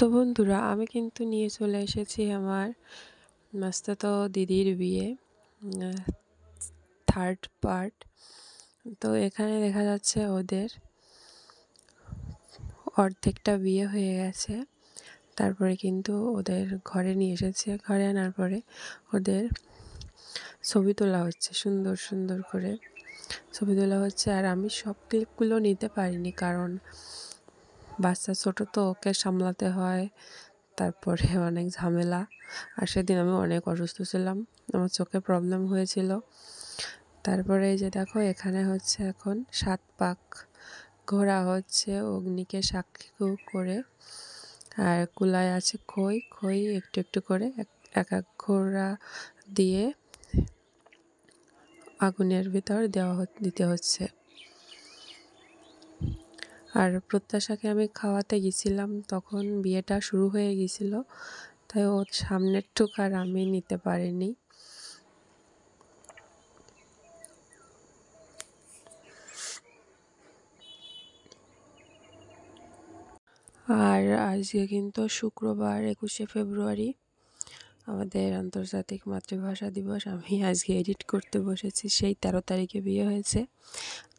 তো বন্ধুরা, আমি কিন্তু নিয়ে চলে এসেছি আমার মাস্তুতো দিদির বিয়ে, থার্ড পার্ট। তো এখানে দেখা যাচ্ছে ওদের অর্ধেকটা বিয়ে হয়ে গেছে। তারপরে কিন্তু ওদের ঘরে নিয়ে এসেছে। ঘরে আনার পরে ওদের ছবি তোলা হচ্ছে, সুন্দর সুন্দর করে ছবি তোলা হচ্ছে। আর আমি সব ক্লিপগুলো নিতে পারিনি, কারণ বাচ্চা ছোটো তো, ওকে সামলাতে হয়, তারপরে অনেক ঝামেলা। আর সেদিন আমি অনেক অসুস্থ ছিলাম, আমার চোখে প্রবলেম হয়েছিল। তারপরে এই যে দেখো, এখানে হচ্ছে এখন 7 পাক ঘোরা হচ্ছে অগ্নিকে সাক্ষী করে। আর কুলায় আছে খই, খই একটু একটু করে এক এক ঘোরা দিয়ে আগুনের ভিতর দিতে হচ্ছে। আর প্রত্যাশাকে আমি খাওয়াতে গেছিলাম, তখন বিয়েটা শুরু হয়ে গেছিল, তাই ওর সামনের টুক আর আমি নিতে পারিনি। আর আজকে কিন্তু শুক্রবার 21শে ফেব্রুয়ারি, আমাদের আন্তর্জাতিক মাতৃভাষা দিবস। আমি আজকে এডিট করতে বসেছি। সেই 13 তারিখে বিয়ে হয়েছে।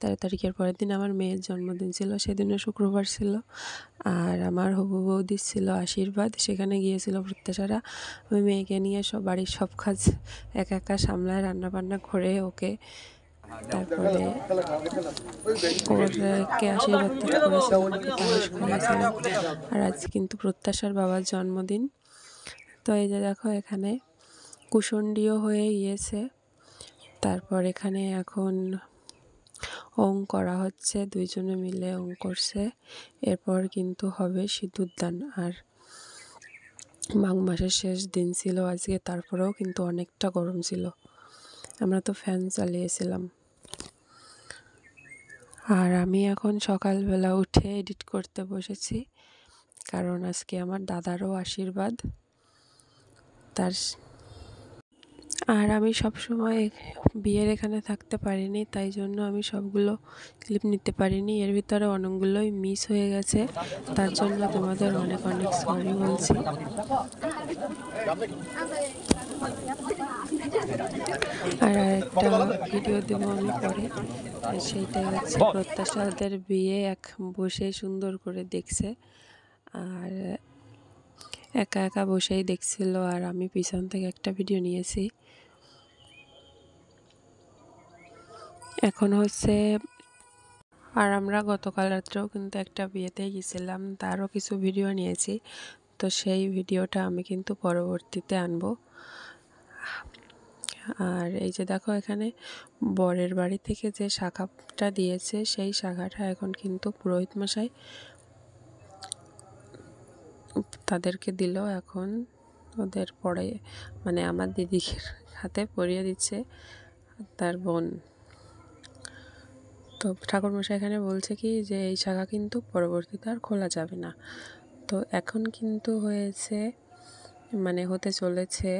13 তারিখের পরের দিন আমার মেয়ের জন্মদিন ছিল, সেদিনও শুক্রবার ছিল। আর আমার হবু বৌদির ছিল আশীর্বাদ, সেখানে গিয়েছিল প্রত্যাশারা। আমি মেয়েকে নিয়ে বাড়ির সব কাজ একা একা সামলায়, রান্নাবান্না করে ওকে, তারপরে ওকে আশীর্বাদ করেছিলাম, ওকে পায়েস খাইয়েছিলাম। আর আজ কিন্তু প্রত্যাশার বাবার জন্মদিন। তো এই যে দেখো, এখানে কুশন্ডিও হয়ে গিয়েছে। তারপর এখানে এখন ওং করা হচ্ছে, দুইজনে মিলে ওং করছে। এরপর কিন্তু হবে সিঁদুরদান। আর মাঘ মাসের শেষ দিন ছিল আজকে, তারপরেও কিন্তু অনেকটা গরম ছিল, আমরা তো ফ্যান চালিয়েছিলাম। আর আমি এখন সকালবেলা উঠে এডিট করতে বসেছি, কারণ আজকে আমার দাদারও আশীর্বাদ। আর আমি সবসময় বিয়ের এখানে থাকতে পারিনি, তাই জন্য আমি সবগুলো ক্লিপ নিতে পারিনি। এর ভিতরে অনেকগুলোই মিস হয়ে গেছে, তার জন্য তোমাদের অনেক অনেক সরি বলছি। আর আরেকটা ভিডিও দেবো আমি পরে, সেইটাই হচ্ছে প্রত্যাশাদের বিয়ে বসে সুন্দর করে দেখছে, আর একা একা বসেই দেখছিল। আর আমি পিছন থেকে একটা ভিডিও নিয়েছি। এখন হচ্ছে, আর আমরা গতকাল রাত্রেও কিন্তু একটা বিয়েতে গেছিলাম, তারও কিছু ভিডিও নিয়েছি। তো সেই ভিডিওটা আমি কিন্তু পরবর্তীতে আনবো। আর এই যে দেখো, এখানে বরের বাড়ি থেকে যে শাখাটা দিয়েছে, সেই শাখাটা এখন কিন্তু পুরোহিত মশাই তাদেরকে দিল। এখন ওদের পরে, মানে আমার দিদির হাতে পরিয়ে দিচ্ছে তার বোন। তো ঠাকুরমশাই এখানে বলছে কি, যে এই শাখা কিন্তু পরবর্তীতে আর খোলা যাবে না। তো এখন কিন্তু হয়েছে, মানে হতে চলেছে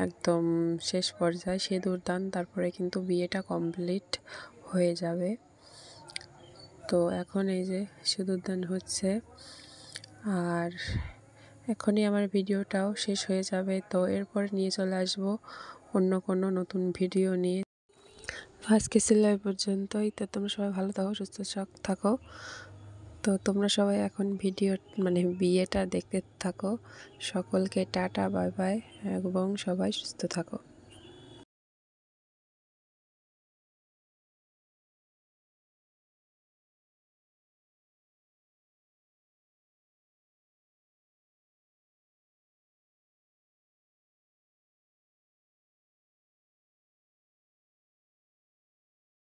একদম শেষ পর্যায়ে সিঁদুরদান, তারপরে কিন্তু বিয়েটা কমপ্লিট হয়ে যাবে। তো এখন এই যে সিঁদুরদান হচ্ছে, আর এখনই আমার ভিডিওটাও শেষ হয়ে যাবে। তো এরপর নিয়ে চলে আসবো অন্য কোনো নতুন ভিডিও নিয়ে। আজকে ছিল এই পর্যন্তই। তো তোমরা সবাই ভালো থাকো, সুস্থ থাকো। তো তোমরা সবাই এখন বিয়েটা দেখতে থাকো। সকলকে টাটা, বাই বাই, এবং সবাই সুস্থ থাকো।